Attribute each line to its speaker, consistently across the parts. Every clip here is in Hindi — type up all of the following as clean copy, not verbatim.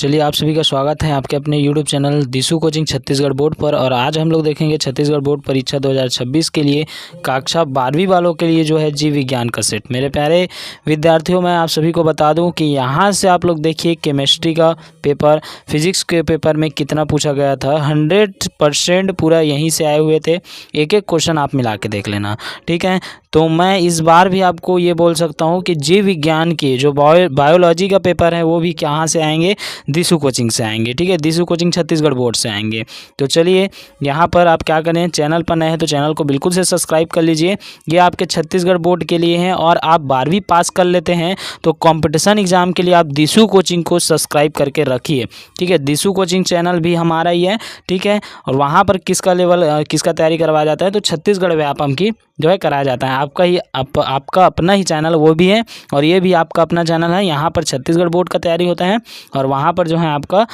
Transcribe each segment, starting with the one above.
Speaker 1: चलिए आप सभी का स्वागत है आपके अपने YouTube channel दिशु coaching Chhattisgarh board पर। और आज हम लोग देखेंगे छत्तीसगढ़ बोर्ड परीक्षा 2026 के लिए कक्षा 12वीं वालों के लिए जो है जीव विज्ञान का सेट। मेरे प्यारे विद्यार्थियों, मैं आप सभी को बता दूं कि यहाँ से आप लोग देखिए केमिस्ट्री का पेपर, फिजिक्स के पेपर में कितना पूछा गया था। 100% पूरा यहीं से आए हुए थे। एक एक क्वेश्चन आप मिला के देख लेना, ठीक है। तो मैं इस बार भी आपको ये बोल सकता हूँ कि जीव विज्ञान के जो बायोलॉजी का पेपर है वो भी कहाँ से आएंगे, दिशु कोचिंग से आएंगे, ठीक है। दिशु कोचिंग छत्तीसगढ़ बोर्ड से आएंगे। तो चलिए यहाँ पर आप क्या करें, चैनल पर नए हैं तो चैनल को बिल्कुल से सब्सक्राइब कर लीजिए। ये आपके छत्तीसगढ़ बोर्ड के लिए हैं और आप 12वीं पास कर लेते हैं तो कंपटीशन एग्जाम के लिए आप दिशु कोचिंग को सब्सक्राइब करके रखिए, ठीक है। दिशु कोचिंग चैनल भी हमारा ही है, ठीक है। और वहाँ पर किसका तैयारी करवाया जाता है, तो छत्तीसगढ़ व्यापम की जो है कराया जाता है। आपका अपना ही चैनल वो भी है और ये भी आपका अपना चैनल है। यहाँ पर छत्तीसगढ़ बोर्ड का तैयारी होता है और वहाँ पर जो है आपका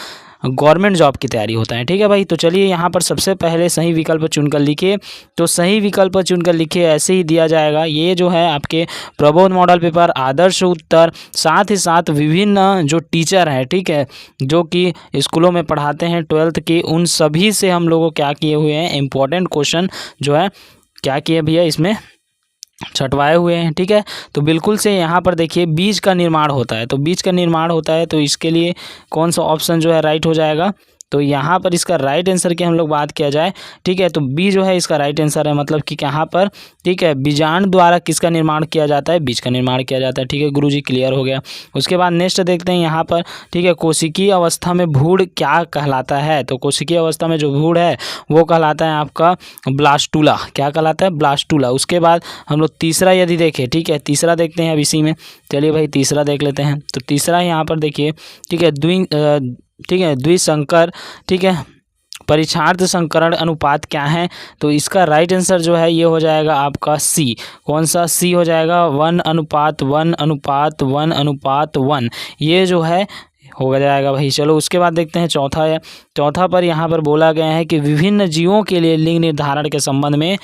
Speaker 1: गवर्नमेंट जॉब की तैयारी होता है, ठीक है भाई। तो चलिए यहाँ पर सबसे पहले सही विकल्प चुनकर लिखिए। तो सही विकल्प चुनकर लिखिए, ऐसे ही दिया जाएगा। ये जो है आपके प्रबोध मॉडल पेपर, आदर्श उत्तर, साथ ही साथ विभिन्न जो टीचर हैं, ठीक है, जो कि स्कूलों में पढ़ाते हैं 12th के, उन सभी से हम लोगों क्या किए हुए हैं, इंपॉर्टेंट क्वेश्चन जो है क्या किए भैया इसमें छटवाए हुए हैं, ठीक है। तो बिल्कुल से यहाँ पर देखिए बीज का निर्माण होता है, तो बीज का निर्माण होता है तो इसके लिए कौन सा ऑप्शन जो है राइट हो जाएगा। तो यहाँ पर इसका राइट आंसर की हम लोग बात किया जाए, ठीक है, तो बी जो है इसका राइट आंसर है। मतलब कि यहाँ पर, ठीक है, बीजाणु द्वारा किसका निर्माण किया जाता है, बीज का निर्माण किया जाता है, ठीक है। गुरुजी क्लियर हो गया। उसके बाद नेक्स्ट देखते हैं यहाँ पर, ठीक है, कोशिकीय अवस्था में भ्रूण क्या कहलाता है। तो कोशिकीय अवस्था में जो भ्रूण है वो कहलाता है आपका ब्लास्टूला। क्या कहलाता है, ब्लास्टूला। उसके बाद हम लोग तीसरा यदि देखें, ठीक है, तीसरा देखते हैं अब इसी में। चलिए भाई तीसरा देख लेते हैं। तो तीसरा यहाँ पर देखिए, ठीक है, द्विसंकर, ठीक है, परीक्षार्थ संकरण अनुपात क्या है। तो इसका राइट आंसर जो है ये हो जाएगा आपका सी। कौन सा सी हो जाएगा, 1:1:1:1। ये जो है हो जाएगा भाई। चलो उसके बाद देखते हैं चौथा है। चौथा पर यहाँ पर बोला गया है कि विभिन्न जीवों के लिए लिंग निर्धारण के संबंध में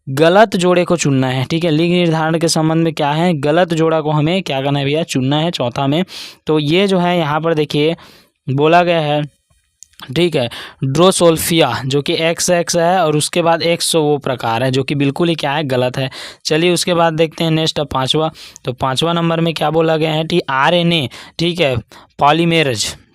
Speaker 1: गलत जोड़े को चुनना है, ठीक है। लिंग निर्धारण के संबंध में क्या है, गलत जोड़ा को हमें क्या करना है भैया, चुनना है चौथा में। तो ये जो है यहाँ पर देखिए बोला गया है, ठीक है, ड्रोसोल्फिया जो कि XX है और उसके बाद X वो प्रकार है जो कि बिल्कुल ही क्या है, गलत है। चलिए उसके बाद देखते हैं नेक्स्ट पाँचवा। तो पाँचवा नंबर में क्या बोला गया है, RNA, ठीक है,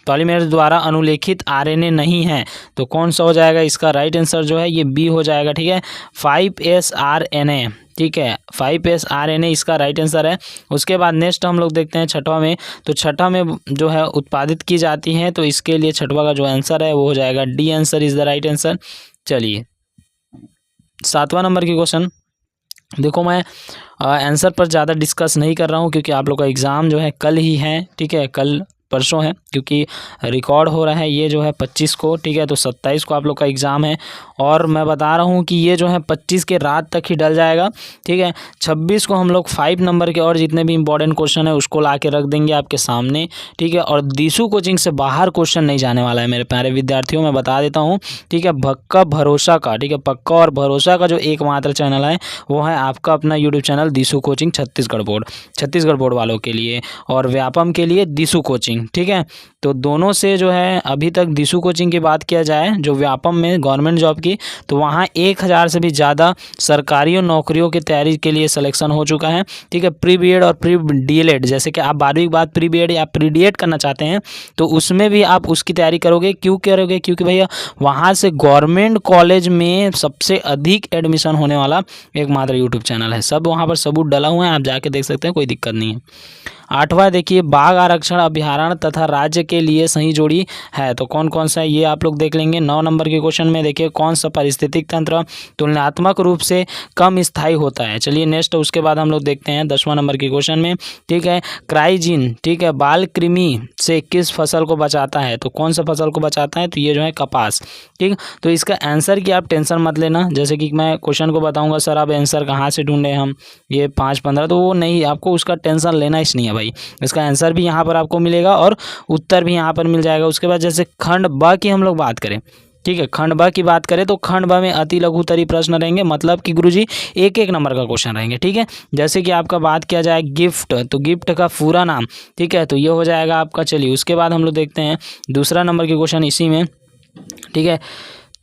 Speaker 1: पॉलीमेरेज द्वारा अनुलेखित RNA नहीं है। तो कौन सा हो जाएगा, इसका राइट आंसर जो है ये बी हो जाएगा, ठीक है, 5sRNA, ठीक है, 5sRNA इसका राइट आंसर है। उसके बाद नेक्स्ट हम लोग देखते हैं छठवा में। तो छठा में जो है उत्पादित की जाती है, तो इसके लिए छठवा का जो आंसर है वो हो जाएगा D answer is the right answer. चलिए सातवां नंबर की क्वेश्चन देखो, मैं आंसर पर ज़्यादा डिस्कस नहीं कर रहा हूँ क्योंकि आप लोग का एग्ज़ाम जो है कल ही है, ठीक है, कल परसों है, क्योंकि रिकॉर्ड हो रहा है ये जो है 25 को, ठीक है। तो 27 को आप लोग का एग्ज़ाम है और मैं बता रहा हूँ कि ये जो है 25 के रात तक ही डल जाएगा, ठीक है। 26 को हम लोग 5 नंबर के और जितने भी इंपॉर्टेंट क्वेश्चन है उसको ला के रख देंगे आपके सामने, ठीक है। और दिशु कोचिंग से बाहर क्वेश्चन नहीं जाने वाला है मेरे प्यारे विद्यार्थियों, मैं बता देता हूँ, ठीक है। पक्का भरोसा का, ठीक है, पक्का और भरोसा का जो एकमात्र चैनल है वो है आपका अपना YouTube channel दिशु coaching Chhattisgarh board वालों के लिए और व्यापम के लिए दिशु कोचिंग, ठीक है। तो दोनों से जो है अभी तक दिशु कोचिंग की बात किया जाए जो व्यापम में गवर्नमेंट जॉब की, तो वहाँ 1000 से भी ज़्यादा सरकारी नौकरियों की तैयारी के लिए सिलेक्शन हो चुका है, ठीक है। प्री बीएड और प्री डीएलएड, जैसे कि आप 12वीं के बाद प्री बीएड या प्री डीएड करना चाहते हैं तो उसमें भी आप उसकी तैयारी करोगे। क्यों करोगे, क्योंकि भैया वहाँ से गवर्नमेंट कॉलेज में सबसे अधिक एडमिशन होने वाला एकमात्र यूट्यूब चैनल है। सब वहाँ पर सबूत डला हुआ है, आप जाके देख सकते हैं, कोई दिक्कत नहीं है। आठवां देखिए, बाघ आरक्षण अभ्यारण्य तथा राज्य के लिए सही जोड़ी है। तो कौन कौन सा है ये आप लोग देख लेंगे। 9 नंबर के क्वेश्चन में देखिए कौन सा पारिस्थितिक तंत्र तुलनात्मक रूप से कम स्थायी होता है। चलिए नेक्स्ट उसके बाद हम लोग देखते हैं 10वां नंबर के क्वेश्चन में, ठीक है, क्राइजीन, ठीक है, बाल कृमि से किस फसल को बचाता है। तो कौन सा फसल को बचाता है, तो ये जो है कपास, ठीक। तो इसका आंसर की आप टेंशन मत लेना, जैसे कि मैं क्वेश्चन को बताऊंगा सर आप आंसर कहाँ से ढूंढे हम ये 5-15, तो वो नहीं, आपको उसका टेंशन लेना ही नहीं है भाई। इसका आंसर भी यहाँ पर आपको मिलेगा और उत्तर भी यहाँ पर मिल जाएगा। उसके बाद जैसे खंड ब की हम लोग बात करें, ठीक है। खंड ब की बात करें तो खंड ब में अति लघुतरी प्रश्न रहेंगे, मतलब कि गुरुजी एक एक नंबर का क्वेश्चन रहेंगे। ठीक है, जैसे कि आपका बात किया जाए गिफ्ट, तो गिफ्ट का पूरा नाम, ठीक है, तो ये हो जाएगा आपका। चलिए उसके बाद हम लोग देखते हैं दूसरा नंबर के क्वेश्चन इसी में। ठीक है,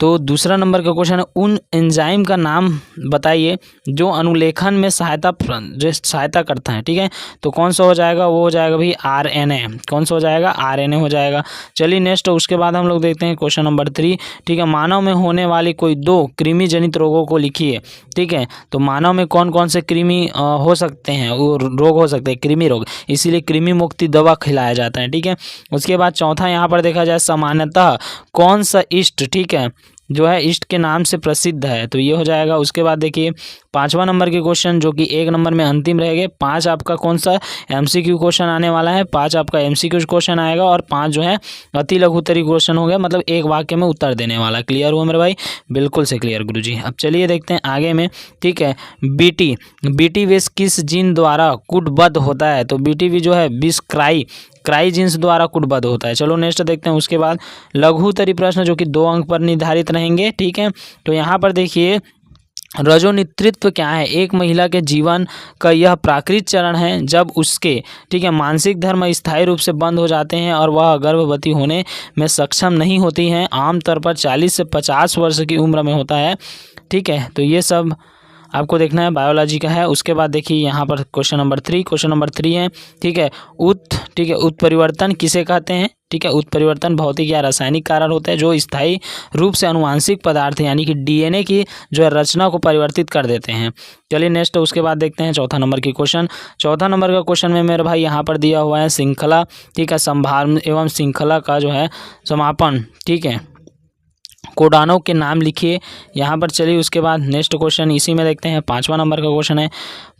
Speaker 1: तो दूसरा नंबर का क्वेश्चन है उन एंजाइम का नाम बताइए जो अनुलेखन में सहायता करता है। ठीक है, तो कौन सा हो जाएगा, वो हो जाएगा भाई आरएनए। कौन सा हो जाएगा, आरएनए हो जाएगा। चलिए नेक्स्ट उसके बाद हम लोग देखते हैं क्वेश्चन नंबर 3। ठीक है, मानव में होने वाली कोई 2 कृमि जनित रोगों को लिखिए। ठीक है, तो मानव में कौन कौन से कृमि हो सकते हैं, वो रोग हो सकते हैं, कृमि रोग, इसीलिए कृमि मुक्ति दवा खिलाया जाता है। ठीक है, उसके बाद चौथा यहाँ पर देखा जाए सामान्यतः कौन सा ईस्ट, ठीक है, जो है ईस्ट के नाम से प्रसिद्ध है, तो ये हो जाएगा। उसके बाद देखिए 5वां नंबर के क्वेश्चन जो कि 1 नंबर में अंतिम रहेंगे। 5 आपका कौन सा एमसीक्यू क्वेश्चन आने वाला है, 5 आपका एमसीक्यू क्वेश्चन आएगा और 5 जो है अति लघुतरी क्वेश्चन हो गया, मतलब एक वाक्य में उत्तर देने वाला। क्लियर हुआ मेरे भाई, बिल्कुल से क्लियर गुरुजी। अब चलिए देखते हैं आगे में। ठीक है, बीटी विष किस जीन द्वारा कूटबद्ध होता है, तो बीटीवी जो है विष क्राई जीन्स द्वारा कूटबद्ध होता है। चलो नेक्स्ट देखते हैं उसके बाद लघुतरी प्रश्न जो कि 2 अंक पर निर्धारित रहेंगे। ठीक है, तो यहाँ पर देखिए रजोनितृत्व क्या है। एक महिला के जीवन का यह प्राकृतिक चरण है जब उसके, ठीक है, मानसिक धर्म स्थायी रूप से बंद हो जाते हैं और वह गर्भवती होने में सक्षम नहीं होती हैं। आमतौर पर 40 से 50 वर्ष की उम्र में होता है। ठीक है, तो ये सब आपको देखना है, बायोलॉजी का है। उसके बाद देखिए यहाँ पर क्वेश्चन नंबर 3 है। ठीक है, उत्परिवर्तन किसे कहते हैं। ठीक है, उत्परिवर्तन भौतिक या रासायनिक कारण होता है जो स्थायी रूप से अनुवांशिक पदार्थ यानी कि डीएनए की जो है रचना को परिवर्तित कर देते हैं। चलिए नेक्स्ट उसके बाद देखते हैं चौथा नंबर की क्वेश्चन। चौथा नंबर का क्वेश्चन में मेरे भाई यहाँ पर दिया हुआ है श्रृंखला, ठीक है, संभार एवं श्रृंखला का जो है समापन, ठीक है, कोडानों के नाम लिखिए यहाँ पर। चलिए उसके बाद नेक्स्ट क्वेश्चन इसी में देखते हैं। 5वां नंबर का क्वेश्चन है।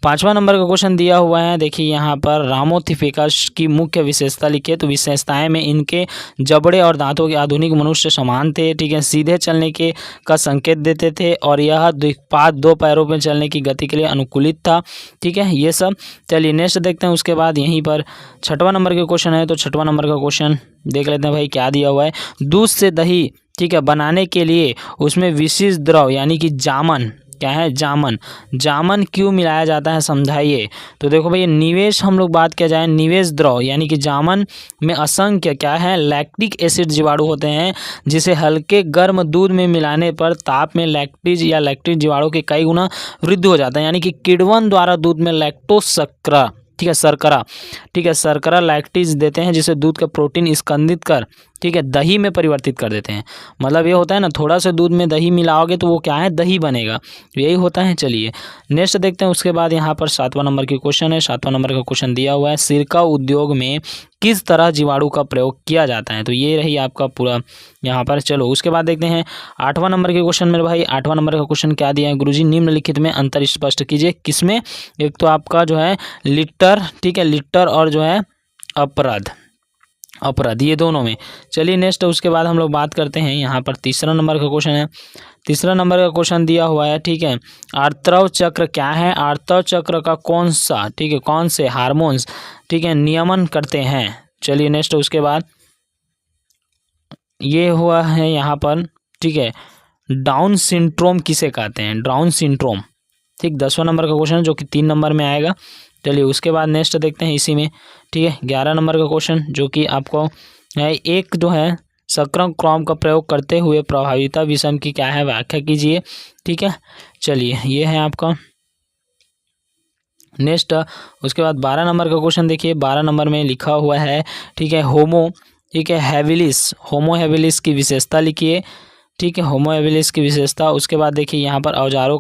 Speaker 1: 5वां नंबर का क्वेश्चन दिया हुआ है, देखिए यहाँ पर रामोथिफिकस की मुख्य विशेषता लिखिए। तो विशेषताएं में इनके जबड़े और दांतों के आधुनिक मनुष्य समान थे। ठीक है, सीधे चलने के का संकेत देते थे और यह द्विपाद 2 पैरों पर चलने की गति के लिए अनुकूलित था। ठीक है, ये सब। चलिए नेक्स्ट देखते हैं उसके बाद यहीं पर 6वां नंबर के क्वेश्चन है। तो 6वां नंबर का क्वेश्चन देख लेते हैं भाई क्या दिया हुआ है। दूध से दही, ठीक है, बनाने के लिए उसमें विशेष द्रव यानी कि जामन, क्या है, जामन क्यों मिलाया जाता है, समझाइए। तो देखो भाई निवेश, हम लोग बात किया जाए निवेश द्रव यानी कि जामन में असंख्य क्या है, लैक्टिक एसिड जीवाणु होते हैं जिसे हल्के गर्म दूध में मिलाने पर ताप में लैक्टिज या लैक्टिक जीवाणु के कई गुना वृद्धि हो जाता है। यानी कि किण्वन द्वारा दूध में लैक्टोज शर्करा, ठीक है, शर्करा, ठीक है, शर्करा लैक्टिज देते हैं जिसे दूध का प्रोटीन स्कंदित कर, ठीक है, दही में परिवर्तित कर देते हैं। मतलब ये होता है ना, थोड़ा सा दूध में दही मिलाओगे तो वो क्या है, दही बनेगा, यही होता है। चलिए नेक्स्ट देखते हैं उसके बाद यहाँ पर 7वां नंबर की क्वेश्चन है। 7वां नंबर का क्वेश्चन दिया हुआ है सिरका उद्योग में किस तरह जीवाणु का प्रयोग किया जाता है। तो ये रही आपका पूरा यहाँ पर। चलो उसके बाद देखते हैं 8वां नंबर के क्वेश्चन मेरे भाई। 8वां नंबर का क्वेश्चन क्या दिया है गुरुजी, निम्नलिखित में अंतर स्पष्ट कीजिए। किसमें, एक तो आपका जो है लिटर, ठीक है, लिटर और जो है अपराध, ये दोनों में। चलिए नेक्स्ट उसके बाद हम लोग बात करते हैं यहाँ पर 3रा नंबर का क्वेश्चन है। 3रा नंबर का क्वेश्चन दिया हुआ है, ठीक है, आर्तव चक्र क्या है, आर्तव चक्र का कौन सा, ठीक है, कौन से हार्मोन्स, ठीक है, नियमन करते हैं। चलिए नेक्स्ट उसके बाद ये हुआ है यहाँ पर, ठीक है, डाउन सिंड्रोम किसे कहते हैं, डाउन सिंड्रोम, ठीक। 10वां नंबर का क्वेश्चन जो कि 3 नंबर में आएगा। चलिए उसके बाद नेक्स्ट देखते हैं इसी में, ठीक है, 11 नंबर का क्वेश्चन जो कि आपको है, एक जो है सक्रिय क्रॉम का प्रयोग करते हुए प्रभाविता विषम की क्या है, व्याख्या कीजिए। ठीक है, चलिए ये है आपका नेक्स्ट। उसके बाद 12 नंबर का क्वेश्चन देखिए। 12 नंबर में लिखा हुआ है, ठीक है, ठीक है, होमो हैबिलिस की विशेषता लिखिए। ठीक है, होमो हैबिलिस की विशेषता। उसके बाद देखिए यहाँ पर औजारों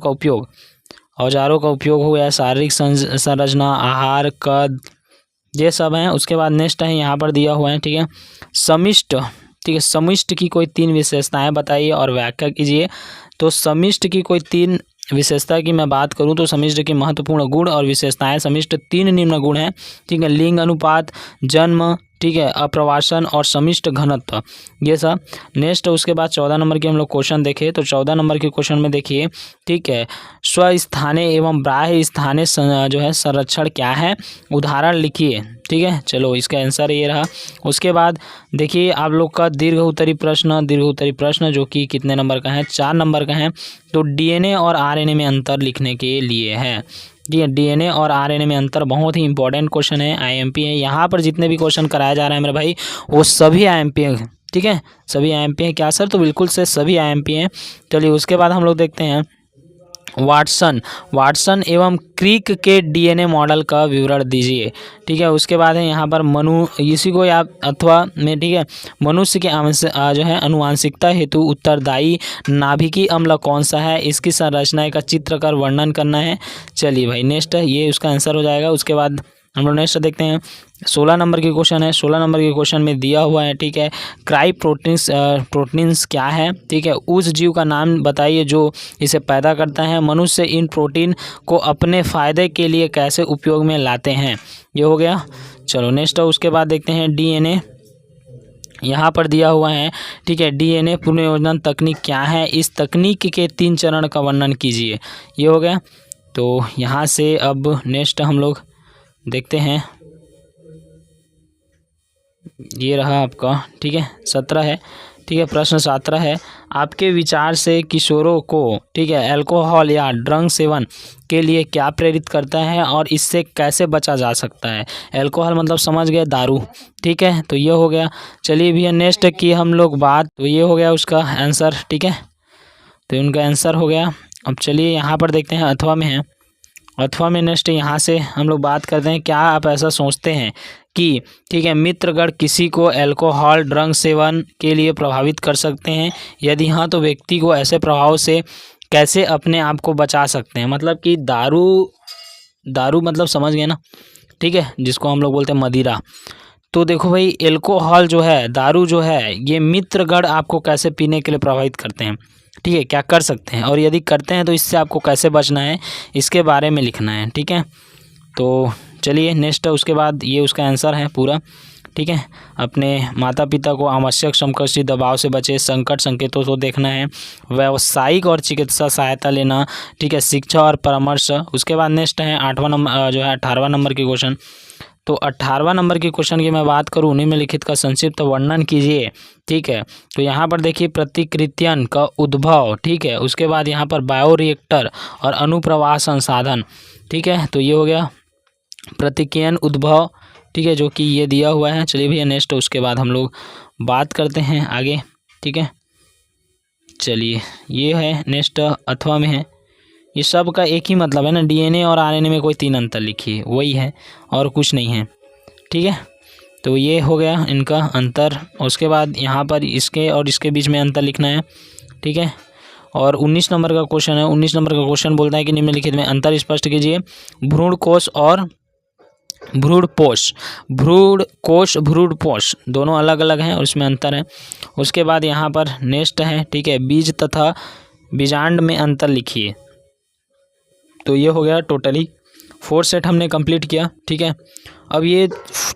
Speaker 1: का उपयोग हुआ है, शारीरिक संरचना, आहार, कद, ये सब हैं। उसके बाद नेक्स्ट है यहाँ पर दिया हुआ है, ठीक है, समिष्ट, ठीक है, समिष्ट की कोई 3 विशेषताएं बताइए और व्याख्या कीजिए। तो समिष्ट की कोई 3 विशेषता की मैं बात करूं तो समिष्ट की महत्वपूर्ण गुण और विशेषताएं, समिष्ट 3 निम्न गुण हैं। ठीक है, लिंग अनुपात, जन्म, ठीक है, अप्रवासन और समिष्ट घनत्व, ये सब। नेक्स्ट उसके बाद 14 नंबर के हम लोग क्वेश्चन देखें तो 14 नंबर के क्वेश्चन में देखिए, ठीक है, स्वस्थानीय एवं बाह्य स्थानीय जो है संरक्षण क्या है, उदाहरण लिखिए। ठीक है, चलो इसका आंसर ये रहा। उसके बाद देखिए आप लोग का दीर्घ उत्तरी प्रश्न जो कि कितने नंबर का है, 4 नंबर का है। तो डीएनए और आरएनए में अंतर लिखने के लिए है। ये डीएनए और आरएनए में अंतर बहुत ही इंपॉर्टेंट क्वेश्चन है, आईएमपी है। यहाँ पर जितने भी क्वेश्चन कराया जा रहा है मेरे भाई वो सभी आईएमपी हैं। ठीक है, सभी आईएमपी हैं क्या सर? तो बिल्कुल से सभी आईएमपी हैं। चलिए उसके बाद हम लोग देखते हैं वाटसन एवं क्रिक के डीएनए मॉडल का विवरण दीजिए। ठीक है, उसके बाद है यहाँ पर इसी को आप अथवा में, ठीक है, मनुष्य के जो है अनुवांशिकता हेतु उत्तरदायी नाभिकीय अम्ल कौन सा है, इसकी संरचना का चित्र कर वर्णन करना है। चलिए भाई नेक्स्ट ये उसका आंसर हो जाएगा। उसके बाद हम लोग नेक्स्ट देखते हैं 16 नंबर के क्वेश्चन है। 16 नंबर के क्वेश्चन में दिया हुआ है, ठीक है, क्राई प्रोटीन्स क्या है, ठीक है, उस जीव का नाम बताइए जो इसे पैदा करता है, मनुष्य इन प्रोटीन को अपने फ़ायदे के लिए कैसे उपयोग में लाते हैं। ये हो गया। चलो नेक्स्ट उसके बाद देखते हैं डीएनए, यहाँ पर दिया हुआ है, ठीक है, डीएनए पुनर्योजन तकनीक क्या है, इस तकनीक के 3 चरण का वर्णन कीजिए। ये हो गया। तो यहाँ से अब नेक्स्ट हम लोग देखते हैं, ये रहा आपका, ठीक है, 17 है, ठीक है, प्रश्न 17 है, आपके विचार से किशोरों को, ठीक है, अल्कोहल या ड्रग सेवन के लिए क्या प्रेरित करता है और इससे कैसे बचा जा सकता है। अल्कोहल मतलब समझ गए दारू। ठीक है, तो ये हो गया। चलिए भैया नेक्स्ट की हम लोग बात, तो ये हो गया उसका आंसर। ठीक है, तो उनका आंसर हो गया। अब चलिए यहाँ पर देखते हैं अथवा में है। अथवा में नेक्स्ट यहाँ से हम लोग बात करते हैं, क्या आप ऐसा सोचते हैं कि, ठीक है, मित्रगण किसी को अल्कोहल ड्रग सेवन के लिए प्रभावित कर सकते हैं, यदि हाँ तो व्यक्ति को ऐसे प्रभाव से कैसे अपने आप को बचा सकते हैं। मतलब कि दारू मतलब समझ गए ना, ठीक है, जिसको हम लोग बोलते हैं मदिरा। तो देखो भाई अल्कोहल जो है, दारू जो है, ये मित्रगण आपको कैसे पीने के लिए प्रभावित करते हैं, ठीक है, क्या कर सकते हैं, और यदि करते हैं तो इससे आपको कैसे बचना है, इसके बारे में लिखना है। ठीक है, तो चलिए नेक्स्ट उसके बाद ये उसका आंसर है पूरा। ठीक है, अपने माता पिता को आवश्यक समकक्षी दबाव से बचे, संकट संकेतों को देखना है, व्यावसायिक और चिकित्सा सहायता लेना, ठीक है, शिक्षा और परामर्श। उसके बाद नेक्स्ट है 8वां नंबर जो है 18वां नंबर के क्वेश्चन। तो 18वां नंबर के क्वेश्चन की मैं बात करूँ, उन्हीं में लिखित का संक्षिप्त वर्णन कीजिए। ठीक है, तो यहाँ पर देखिए प्रतिकृतियन का उद्भव, ठीक है, उसके बाद यहाँ पर बायोरिएक्टर और अनुप्रवाह संसाधन। ठीक है, तो ये हो गया प्रतिकृतियन उद्भव, ठीक है, जो कि ये दिया हुआ है। चलिए भैया नेक्स्ट उसके बाद हम लोग बात करते हैं आगे। ठीक है, चलिए ये है नेक्स्ट अथवा में है, ये सब का एक ही मतलब है ना, डीएनए और आरएनए में कोई 3 अंतर लिखिए, वही है और कुछ नहीं है। ठीक है, तो ये हो गया इनका अंतर। उसके बाद यहाँ पर इसके और इसके बीच में अंतर लिखना है। ठीक है, और 19 नंबर का क्वेश्चन है। 19 नंबर का क्वेश्चन बोलता है कि निम्नलिखित में अंतर स्पष्ट कीजिए, भ्रूणकोश और भ्रूणपोष दोनों अलग अलग हैं और इसमें अंतर है। उसके बाद यहाँ पर नेक्स्ट है, ठीक है, बीज तथा बीजांड में अंतर लिखिए। तो ये हो गया टोटली 4 सेट हमने कंप्लीट किया। ठीक है, अब ये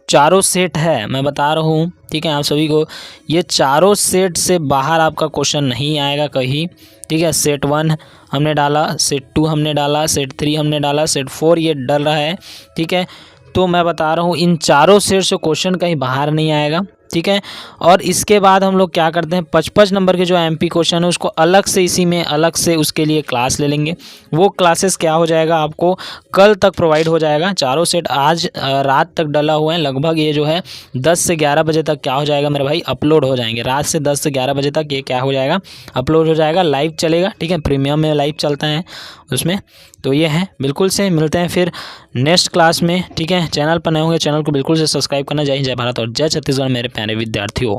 Speaker 1: चारों सेट है, मैं बता रहा हूँ, ठीक है, आप सभी को, ये चारों सेट से बाहर आपका क्वेश्चन नहीं आएगा कहीं। ठीक है, सेट 1 हमने डाला, सेट 2 हमने डाला, सेट 3 हमने डाला, सेट 4 ये डल रहा है। ठीक है, तो मैं बता रहा हूँ इन चारों सेट से क्वेश्चन कहीं बाहर नहीं आएगा। ठीक है, और इसके बाद हम लोग क्या करते हैं, 55 नंबर के जो एमपी क्वेश्चन है उसको अलग से, इसी में अलग से उसके लिए क्लास ले लेंगे। वो क्लासेस क्या हो जाएगा, आपको कल तक प्रोवाइड हो जाएगा। चारों सेट आज रात तक डला हुआ है, लगभग ये जो है 10 से 11 बजे तक क्या हो जाएगा मेरे भाई, अपलोड हो जाएंगे। रात से 10 से 11 बजे तक ये क्या हो जाएगा, अपलोड हो जाएगा, लाइव चलेगा। ठीक है, प्रीमियम में लाइव चलता है उसमें। तो ये है, बिल्कुल से मिलते हैं फिर नेक्स्ट क्लास में। ठीक है, चैनल पर नए होंगे, चैनल को बिल्कुल से सब्सक्राइब करना। जय हिंद, जय भारत और जय छत्तीसगढ़ मेरे प्यारे विद्यार्थियों।